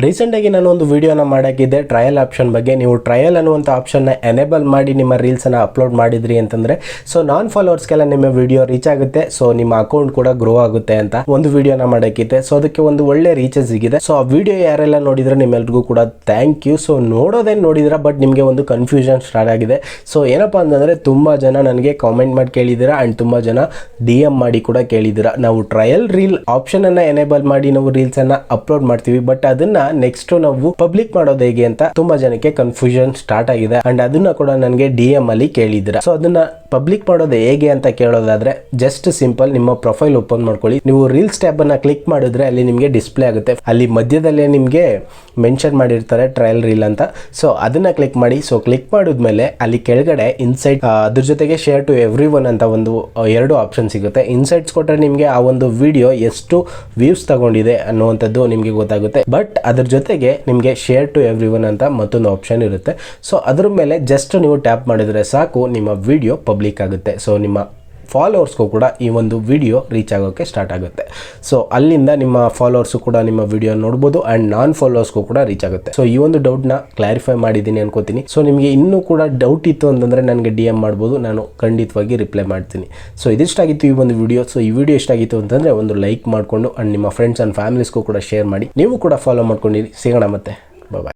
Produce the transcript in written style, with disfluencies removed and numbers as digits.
ರೀಸೆಂಟಾಗಿ ನಾನು ಒಂದು ವಿಡಿಯೋನ ಮಾಡೋಕ್ಕಿದ್ದೆ ಟ್ರಯಲ್ ಆಪ್ಷನ್ ಬಗ್ಗೆ. ನೀವು ಟ್ರಯಲ್ ಅನ್ನುವಂಥ ಆಪ್ಷನ್ನ ಎನೇಬಲ್ ಮಾಡಿ ನಿಮ್ಮ ರೀಲ್ಸನ್ನು ಅಪ್ಲೋಡ್ ಮಾಡಿದ್ರಿ ಅಂತಂದರೆ ಸೊ ನಾನ್ ಫಾಲೋವರ್ಸ್ಗೆಲ್ಲ ನಿಮ್ಮ ವಿಡಿಯೋ ರೀಚ್ ಆಗುತ್ತೆ, ಸೊ ನಿಮ್ಮ ಅಕೌಂಟ್ ಕೂಡ ಗ್ರೋ ಆಗುತ್ತೆ ಅಂತ ಒಂದು ವಿಡಿಯೋನ ಮಾಡೋಕ್ಕಿದ್ದೆ. ಸೊ ಅದಕ್ಕೆ ಒಂದು ಒಳ್ಳೆ ರೀಚಸ್ ಸಿಗಿದೆ. ಸೊ ಆ ವಿಡಿಯೋ ಯಾರೆಲ್ಲ ನೋಡಿದ್ರೆ ನಿಮ್ಮೆಲ್ರಿಗೂ ಕೂಡ ಥ್ಯಾಂಕ್ ಯು. ಸೊ ನೋಡೋದೇನು ನೋಡಿದ್ರ, ಬಟ್ ನಿಮಗೆ ಒಂದು ಕನ್ಫ್ಯೂಷನ್ ಸ್ಟಾರ್ಟ್ ಆಗಿದೆ. ಸೊ ಏನಪ್ಪ ಅಂತಂದರೆ ತುಂಬ ಜನ ನನಗೆ ಕಾಮೆಂಟ್ ಮಾಡಿ ಕೇಳಿದ್ದೀರಾ ಆ್ಯಂಡ್ ತುಂಬ ಜನ DM ಮಾಡಿ ಕೂಡ ಕೇಳಿದ್ದೀರಾ. ನಾವು ಟ್ರಯಲ್ ರೀಲ್ ಆಪ್ಷನನ್ನು ಎನೇಬಲ್ ಮಾಡಿ ನಾವು ರೀಲ್ಸನ್ನು ಅಪ್ಲೋಡ್ ಮಾಡ್ತೀವಿ, ಬಟ್ ಅದನ್ನು ನೆಕ್ಸ್ಟ್ ನಾವು ಪಬ್ಲಿಕ್ ಮಾಡೋದು ಹೇಗೆ ಅಂತ ತುಂಬಾ ಜನಕ್ಕೆ ಕನ್ಫ್ಯೂಷನ್ ಸ್ಟಾರ್ಟ್ ಆಗಿದೆ ಅಂಡ್ ಅದನ್ನ ಕೂಡ ನನಗೆ DM ಅಲ್ಲಿ ಕೇಳಿದ್ದೀರಾ. ಸೊ ಅದನ್ನ ಪಬ್ಲಿಕ್ ಮಾಡೋದು ಹೇಗೆ ಅಂತ ಕೇಳೋದಾದ್ರೆ ಜಸ್ಟ್ ಸಿಂಪಲ್ ನಿಮ್ಮ ಪ್ರೊಫೈಲ್ ಓಪನ್ ಮಾಡ್ಕೊಳ್ಳಿ. ನೀವು ರೀಲ್ಸ್ ಟ್ಯಾಬ್ ಅನ್ನ ಕ್ಲಿಕ್ ಮಾಡಿದ್ರೆ ಅಲ್ಲಿ ನಿಮಗೆ ಡಿಸ್ಪ್ಲೇ ಆಗುತ್ತೆ. ಅಲ್ಲಿ ಮಧ್ಯದಲ್ಲೇ ನಿಮಗೆ ಮೆನ್ಷನ್ ಮಾಡಿರ್ತಾರೆ ಟ್ರಯಲ್ ರೀಲ್ ಅಂತ. ಸೊ ಅದನ್ನ ಕ್ಲಿಕ್ ಮಾಡಿ. ಸೊ ಕ್ಲಿಕ್ ಮಾಡಿದ್ಮೇಲೆ ಅಲ್ಲಿ ಕೆಳಗಡೆ ಇನ್ಸೈಟ್ ಅದ್ರ ಜೊತೆಗೆ ಶೇರ್ ಟು ಎವ್ರಿ ಒನ್ ಅಂತ ಒಂದು ಎರಡು ಆಪ್ಷನ್ ಸಿಗುತ್ತೆ. ಇನ್ಸೈಟ್ಸ್ ಕೊಟ್ಟರೆ ನಿಮಗೆ ಆ ಒಂದು ವಿಡಿಯೋ ಎಷ್ಟು ವ್ಯೂಸ್ ತಗೊಂಡಿದೆ ಅನ್ನುವಂಥದ್ದು ನಿಮಗೆ ಗೊತ್ತಾಗುತ್ತೆ. ಬಟ್ ಅದ್ರ ಜೊತೆಗೆ ನಿಮಗೆ ಶೇರ್ ಟು ಎವ್ರಿ ಒನ್ ಅಂತ ಮತ್ತೊಂದು ಆಪ್ಷನ್ ಇರುತ್ತೆ. ಸೊ ಅದ್ರ ಮೇಲೆ ಜಸ್ಟ್ ನೀವು ಟ್ಯಾಪ್ ಮಾಡಿದರೆ ಸಾಕು, ನಿಮ್ಮ ವಿಡಿಯೋ ಪಬ್ಲಿಕ್ ಆಗುತ್ತೆ. ಸೊ ನಿಮ್ಮ ಫಾಲೋವರ್ಸ್ಗೂ ಕೂಡ ಈ ಒಂದು ವಿಡಿಯೋ ರೀಚ್ ಆಗೋಕ್ಕೆ ಸ್ಟಾರ್ಟ್ ಆಗುತ್ತೆ. ಸೊ ಅಲ್ಲಿಂದ ನಿಮ್ಮ ಫಾಲೋವರ್ಸು ಕೂಡ ನಿಮ್ಮ ವಿಡಿಯೋ ನೋಡ್ಬೋದು ಆ್ಯಂಡ್ ನಾನ್ ಫಾಲೋವರ್ಸ್ಗೂ ಕೂಡ ರೀಚ್ ಆಗುತ್ತೆ. ಸೊ ಈ ಒಂದು ಡೌಟ್ನ ಕ್ಲಾರಿಫೈ ಮಾಡಿದ್ದೀನಿ ಅನ್ಕೋತೀನಿ. ಸೊ ನಿಮಗೆ ಇನ್ನೂ ಕೂಡ ಡೌಟ್ ಇತ್ತು ಅಂತಂದರೆ ನನಗೆ DM ಮಾಡ್ಬೋದು, ನಾನು ಖಂಡಿತವಾಗಿ ರಿಪ್ಲೈ ಮಾಡ್ತೀನಿ. ಸೊ ಇದಿಷ್ಟಾಗಿತ್ತು ಈ ಒಂದು ವಿಡಿಯೋ. ಸೊ ಈ ವಿಡಿಯೋ ಇಷ್ಟ ಆಗಿತ್ತು ಅಂತಂದರೆ ಒಂದು ಲೈಕ್ ಮಾಡಿಕೊಂಡು ಆ್ಯಂಡ್ ನಿಮ್ಮ ಫ್ರೆಂಡ್ಸ್ ಆ್ಯಂಡ್ ಫ್ಯಾಮಿಲೀಸ್ಗೂ ಕೂಡ ಶೇರ್ ಮಾಡಿ. ನೀವು ಕೂಡ ಫಾಲೋ ಮಾಡ್ಕೊಂಡಿರಿ. ಸಿಗೋಣ ಮತ್ತೆ, ಬಾಯ್.